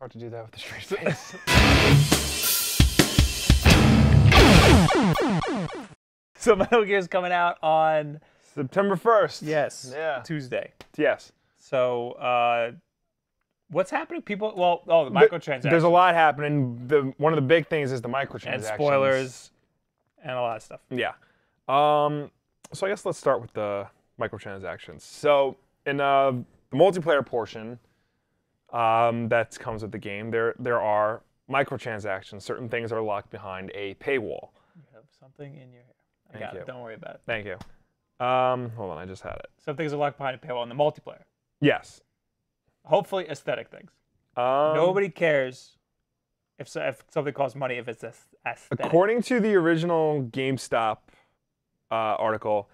hard to do that with a straight face. So Metal Gear's coming out on September 1st. yes, Yeah. Tuesday. Yes. So what's happening? People, well, the microtransactions. There's a lot happening. One of the big things is the microtransactions. And spoilers and a lot of stuff. Yeah. So I guess let's start with the microtransactions. So in the multiplayer portion that comes with the game, there are microtransactions. Certain things are locked behind a paywall. You have something in your hair. I Thank got you. it. Don't worry about it. Thank you. Hold on, I just had it. Some things are locked behind a paywall in the multiplayer. Yes. Hopefully aesthetic things. Nobody cares if something costs money if it's aesthetic. According to the original GameStop article,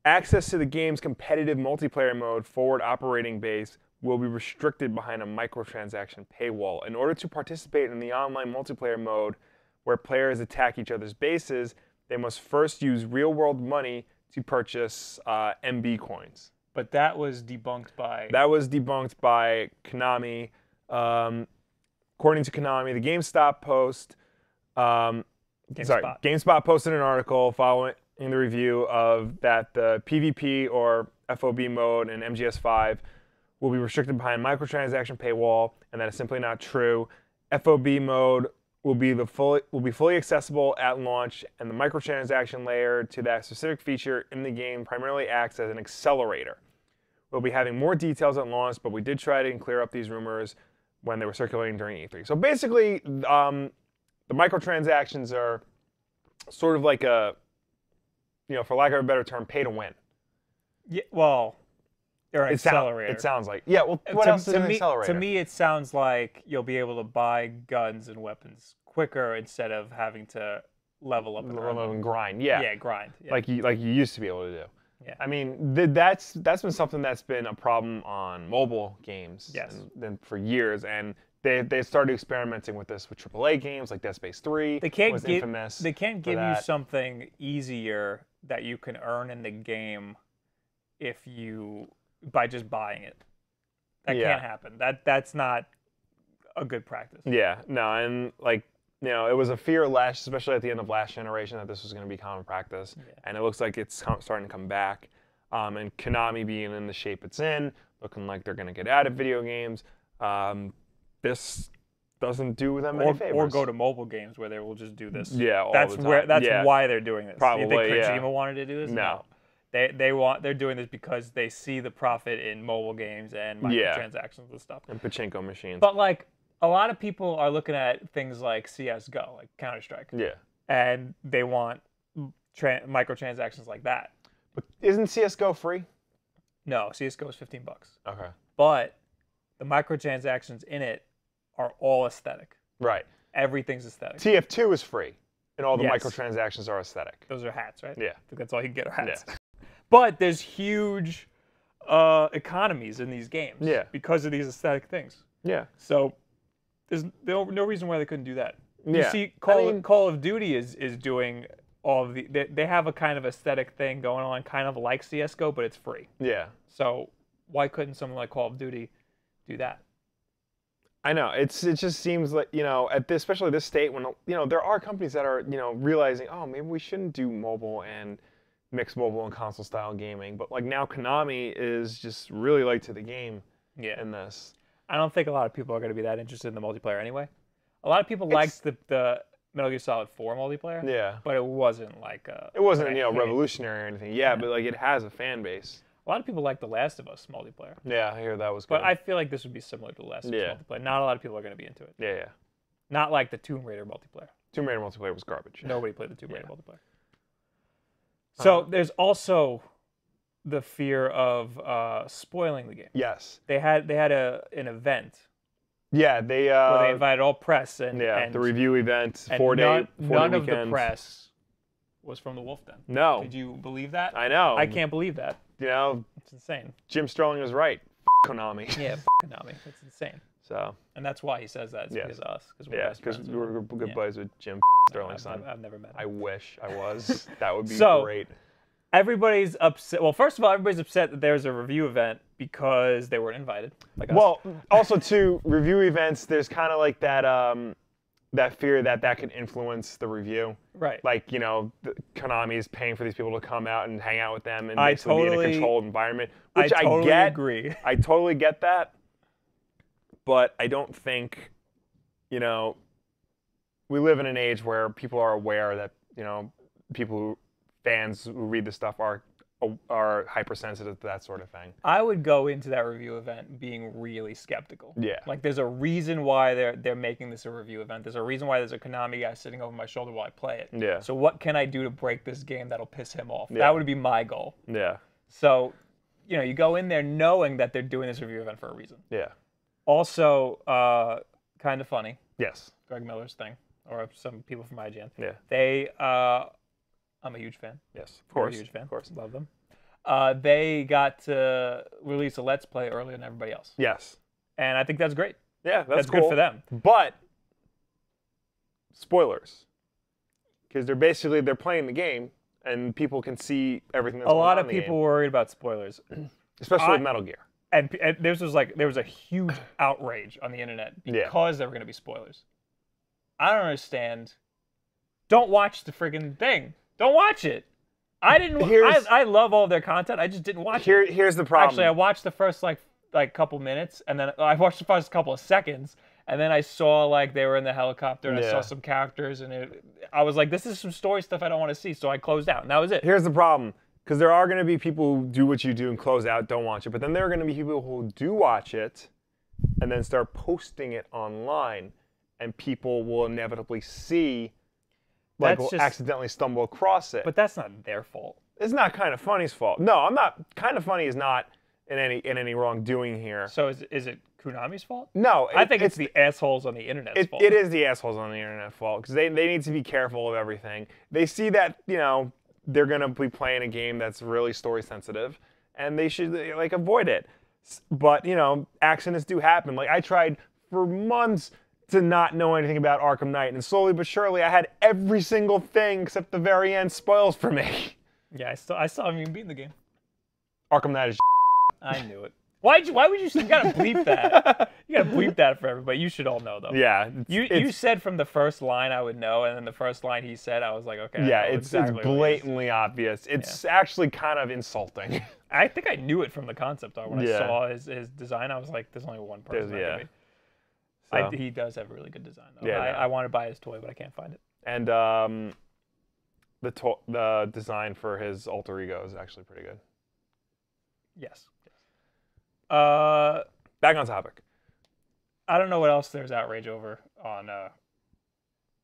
access to the game's competitive multiplayer mode forward operating base will be restricted behind a microtransaction paywall. In order to participate in the online multiplayer mode where players attack each other's bases, they must first use real-world money to purchase MB coins. But that was debunked by... That was debunked by Konami. According to Konami, the GameStop post... GameSpot posted an article following the review of that the PvP or FOB mode in MGS5 will be restricted behind microtransaction paywall, and that is simply not true. FOB mode will be fully accessible at launch, and the microtransaction layer to that specific feature in the game primarily acts as an accelerator. We'll be having more details at launch, but we did try to clear up these rumors when they were circulating during E3. So basically, the microtransactions are sort of like a, for lack of a better term, pay to win. Yeah, well, or an accelerator. It sounds like. Yeah, well, what else is an accelerator? To me, it sounds like you'll be able to buy guns and weapons quicker instead of having to level up and grind. Yeah. Yeah, grind. Yeah. Like you used to be able to do. Yeah. I mean, that's been something that's been a problem on mobile games. Yes. And for years, and they started experimenting with this with AAA games like Dead Space 3. Was infamous. They can't give you something easier that you can earn in the game by just buying it. That can't happen. That's not a good practice. Yeah. No, and it was a fear especially at the end of last generation, that this was going to be common practice. Yeah. And it looks like it's starting to come back. And Konami being in the shape it's in, looking like they're going to get out of video games, this doesn't do them any favors. Or go to mobile games where they will just do this. Yeah, all the time. That's why they're doing this. Probably, Do you think Kojima wanted to do this? No. They're doing this because they see the profit in mobile games and microtransactions and stuff. And pachinko machines. But a lot of people are looking at things like CS:GO, like Counter-Strike. Yeah. And they want microtransactions like that. But isn't CS:GO free? No, CS:GO is $15. Okay. But the microtransactions in it are all aesthetic. Right. Everything's aesthetic. TF2 is free, and all the microtransactions are aesthetic. Those are hats, right? Yeah. I think that's all you can get are hats. Yeah. But there's huge economies in these games because of these aesthetic things. Yeah. So there's no reason why they couldn't do that. Yeah. You see, Call of Duty is doing all of the... They have a kind of aesthetic thing going on, kind of like CS:GO, but it's free. Yeah. So why couldn't someone like Call of Duty do that? I know. It just seems like, especially this state when, there are companies that are, realizing, oh, maybe we shouldn't do mobile and mixed mobile and console style gaming. But now Konami is just really late to the game in this. I don't think a lot of people are going to be that interested in the multiplayer anyway. A lot of people liked the Metal Gear Solid 4 multiplayer. Yeah. But it wasn't it wasn't, revolutionary or anything. Yeah, but it has a fan base. A lot of people like The Last of Us multiplayer. Yeah, I hear that was good. But I feel like this would be similar to The Last of Us multiplayer. Not a lot of people are going to be into it. Yeah. Not like the Tomb Raider multiplayer. Tomb Raider multiplayer was garbage. Nobody played the Tomb Raider multiplayer. So there's also the fear of spoiling the game. Yes. They had an event. Yeah, where they invited all press and the review event, and 4 day none of the press was from the Wolf Den. No. Did you believe that? I know. I can't believe that. It's insane. Jim Sterling was right. Konami. Yeah, Konami. That's insane. So. And that's why he says that. It's because of us. Because we're good buddies with Jim Sterling's son. I've never met him. I wish I was. That would be great. Everybody's upset. Well, first of all, everybody's upset that there's a review event because they weren't invited. Like us. Well, also too, review events. There's kind of like that that fear that could influence the review. Right. Like, Konami is paying for these people to come out and hang out with them and I basically be in a totally- controlled environment, which I totally get. agree. I totally get that, but I don't think, we live in an age where people are aware that, fans who read this stuff are hypersensitive to that sort of thing. I would go into that review event being really skeptical. Yeah. Like, there's a reason why they're making this a review event. There's a reason why there's a Konami guy sitting over my shoulder while I play it. Yeah. So what can I do to break this game that'll piss him off? Yeah. That would be my goal. Yeah. So, you go in there knowing that they're doing this review event for a reason. Yeah. Also, kind of funny. Yes. Greg Miller's thing, or some people from IGN. Yeah. They, I'm a huge fan. Yes. Of Very course. huge fan. Of course. Love them. They got to release a Let's Play earlier than everybody else. Yes. And I think that's great. Yeah, that's good cool. for them. But spoilers, because they're playing the game and people can see everything that's A going lot on of in the people game, worried about spoilers. especially with Metal Gear. And there was a huge outrage on the internet because there were going to be spoilers. I don't understand. Don't watch the friggin' thing. Don't watch it. I didn't. I love all of their content. I just didn't watch it. Here's the problem. Actually, I watched the first like couple minutes, and then I watched the first couple of seconds, and then I saw like they were in the helicopter, and I saw some characters, and I was like, this is some story stuff I don't want to see, so I closed out, and that was it. Here's the problem. Because there are going to be people who do what you do and close out, don't watch it. But then there are going to be people who do watch it and then start posting it online. And people will inevitably see, like, will accidentally stumble across it. But that's not their fault. It's not Kind of Funny's fault. No, I'm not. Kind of Funny is not in any wrongdoing here. So is it Konami's fault? No. I think it's the assholes on the internet's fault. It is the assholes on the internet fault. Because they need to be careful of everything. They see that, they're going to be playing a game that's really story sensitive, and they should like avoid it. But, accidents do happen. Like, I tried for months to not know anything about Arkham Knight, and slowly but surely I had every single thing except the very end spoils for me. Yeah, I still haven't even beaten the game. Arkham Knight is I knew it. Why would you gotta bleep that? You gotta bleep that for everybody. You should all know though. Yeah. You said from the first line I would know, and then the first line he said, I was like, okay. Yeah, it's blatantly obvious. It's actually kind of insulting. I think I knew it from the concept art when I saw his design. I was like, there's only one person. So. He does have a really good design though. Yeah, I want to buy his toy, but I can't find it. And the design for his alter ego is actually pretty good. Yes. Back on topic. I don't know what else there's outrage over on.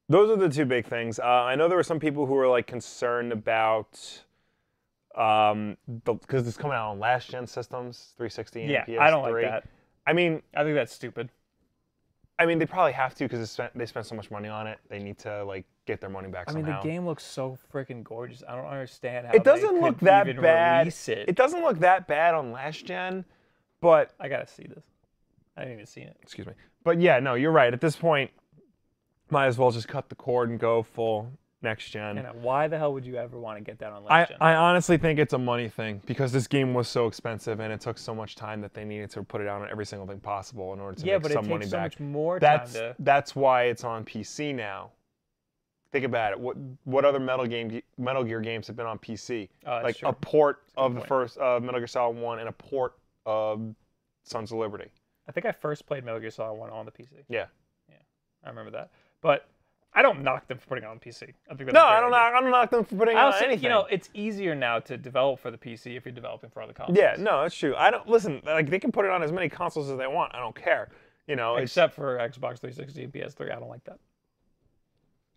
Those are the two big things. I know there were some people who were like concerned about because it's coming out on last gen systems, 360 and PS3. I don't like that. I mean, I think that's stupid. I mean, they probably have to because they spent so much money on it. They need to like get their money back somehow. I mean, the game looks so freaking gorgeous. I don't understand how it doesn't look that bad. It doesn't look that bad on last gen, but I gotta see this. I haven't even seen it. Excuse me. But yeah, no, you're right. At this point, might as well just cut the cord and go full next gen. And why the hell would you ever want to get that on last gen? I honestly think it's a money thing because this game was so expensive and it took so much time that they needed to put it out on every single thing possible in order to make some money back. Yeah, but it takes so much more time to... That's why it's on PC now. Think about it. What other Metal Gear games have been on PC? Like true. A port of the first Metal Gear Solid 1 and a port of Sons of Liberty. I think I first played Metal Gear Solid 1 on the PC. Yeah. Yeah, I remember that. But I don't knock them for putting it on PC. I think that's I don't knock them for putting it on anything. You know, it's easier now to develop for the PC if you're developing for other consoles. Yeah, no, that's true. I don't listen. Like they can put it on as many consoles as they want. I don't care. You know, except for Xbox 360 and PS3. I don't like that.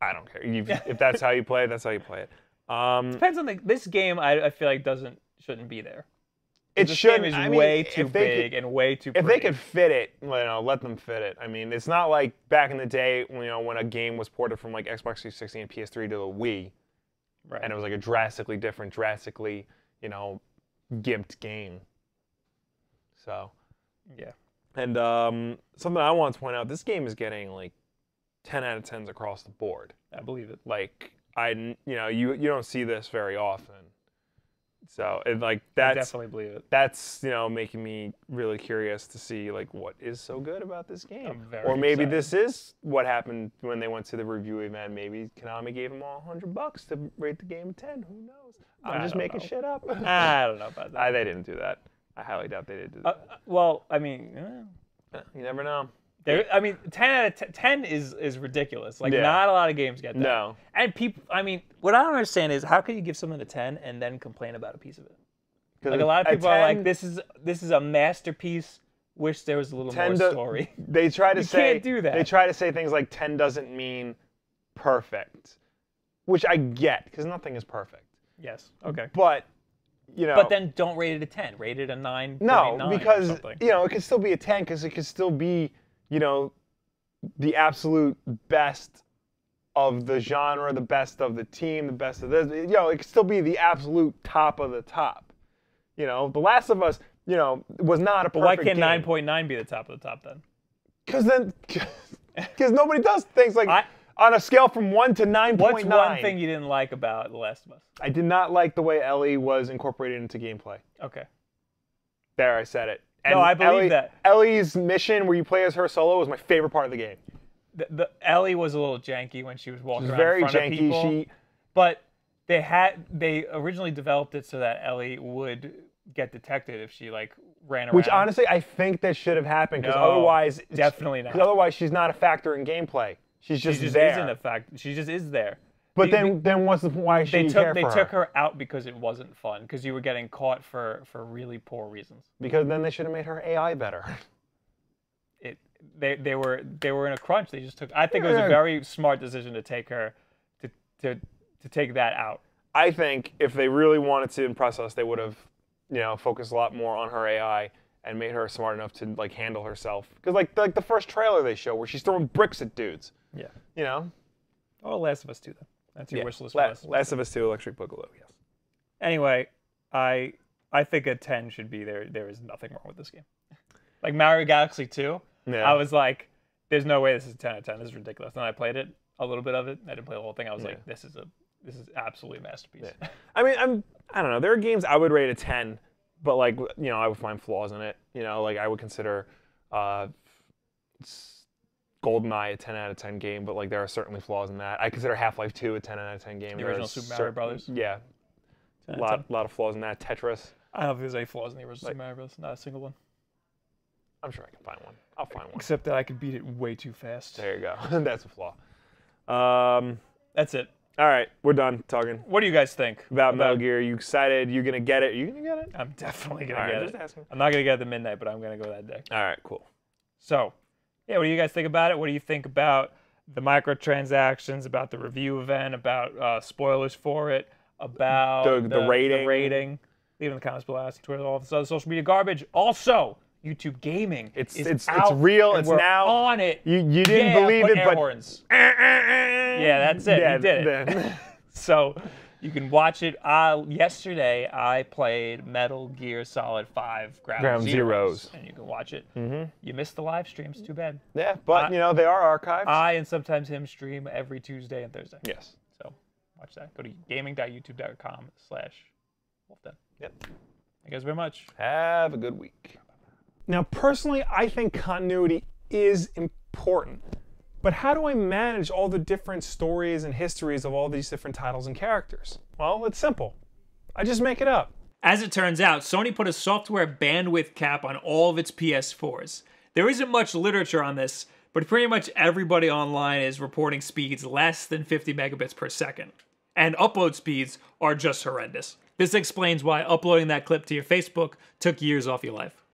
I don't care. If that's how you play it, that's how you play it. Depends on this game. I feel like shouldn't be there. It should. This game is way too big and way too pretty. If they could fit it, let them fit it. I mean, it's not like back in the day, when a game was ported from like Xbox 360 and PS3 to the Wii, right? And it was like a drastically different, gimped game. So, yeah. And something I want to point out: this game is getting like 10 out of 10s across the board. I believe it. Like you don't see this very often. So and like I that's definitely believe it. that's making me really curious to see like what is so good about this game. I'm very or maybe excited. this is what happened when they went to the review event. Maybe Konami gave them all $100 to rate the game a 10. Who knows? I'm just making shit up. I don't know about that. They didn't do that. I highly doubt they did do that. Well, I mean, You never know. I mean, 10 out of 10 is ridiculous. Like, Yeah. not a lot of games get that. No. And people, I mean, what I don't understand is how can you give something a 10 and then complain about a piece of it? Like, a lot of people are like, this is a masterpiece. Wish there was a little more story. They try to say can't do that. They try to say things like 10 doesn't mean perfect, which I get because nothing is perfect. Yes. Okay. But But then don't rate it a 10. Rate it a 9. No, because or something. it can still be a 10 because it could still be the absolute best of the genre, the best of the team, the best of this. It could still be the absolute top of the top. The Last of Us, was not a perfect But why can't game. 9.9 be the top of the top then? Because nobody does things like on a scale from 1 to 9.9. What's one thing you didn't like about The Last of Us? I did not like the way Ellie was incorporated into gameplay. Okay. There, I said it. And No, I believe that. Ellie's mission where you play as her solo was my favorite part of the game. The Ellie was a little janky when she was walking around Very in front janky. of people. But they originally developed it so that Ellie would get detected if she ran around. Which honestly, I think that should have happened because No, otherwise, definitely not. Because otherwise, she's not a factor in gameplay. She's just isn't there. a fact. She just is there. But then what's why should you care for her? They took her out because it wasn't fun because you were getting caught for really poor reasons. Because then they should have made her AI better. They were in a crunch. They just took. I think it was a very smart decision to take her to take that out. I think if they really wanted to impress us, they would have focused a lot more on her AI and made her smart enough to handle herself. Because like the first trailer they show where she's throwing bricks at dudes. Yeah. Oh, Last of Us 2 then. That's your wish list. Last of Us 2, Electric Boogaloo. Yes. Anyway, I think a 10 should be there. There is nothing wrong with this game. Like Mario Galaxy 2, I was like, there's no way this is a 10 out of 10. This is ridiculous. Then I played it, a little bit of it. I didn't play the whole thing. I was like, this is absolutely a masterpiece. Yeah. I mean, I don't know. There are games I would rate a 10, but I would find flaws in it. I would consider GoldenEye a 10 out of 10 game, but there are certainly flaws in that. I consider Half-Life 2 a 10 out of 10 game. The original Super Mario Brothers? Yeah. A lot of flaws in that. Tetris. I don't know if there's any flaws in the original Super Mario Brothers. Not a single one. I'm sure I can find one. I'll find one. Except that I could beat it way too fast. There you go. That's a flaw. That's it. All right, we're done talking. What do you guys think about Metal Gear? You excited? You gonna get it? You gonna get it? I'm definitely gonna All right, get just it. asking. I'm not gonna get it at the midnight, but I'm gonna go that day. All right, cool. So, yeah, what do you guys think about it? What do you think about the microtransactions? About the review event? About spoilers for it? About the rating? The rating? Leave it in the comments below. Ask Twitter, all this other social media garbage. Also, YouTube gaming. It's out, real. and It's we're now on it. You didn't believe it, but horns. Yeah, that's it. Yeah, you did it. So you can watch it. Yesterday, I played Metal Gear Solid 5 Ground Zeroes, and you can watch it. Mm-hmm. You missed the live streams. Too bad. Yeah, but they are archived. I and sometimes him stream every Tuesday and Thursday. Yes. So watch that. Go to gaming.youtube.com/Wolfden. Yep. Thank you guys very much. Have a good week. Now, personally, I think continuity is important. But how do I manage all the different stories and histories of all these different titles and characters? Well, it's simple. I just make it up. As it turns out, Sony put a software bandwidth cap on all of its PS4s. There isn't much literature on this, but pretty much everybody online is reporting speeds less than 50 megabits per second. And upload speeds are just horrendous. This explains why uploading that clip to your Facebook took years off your life.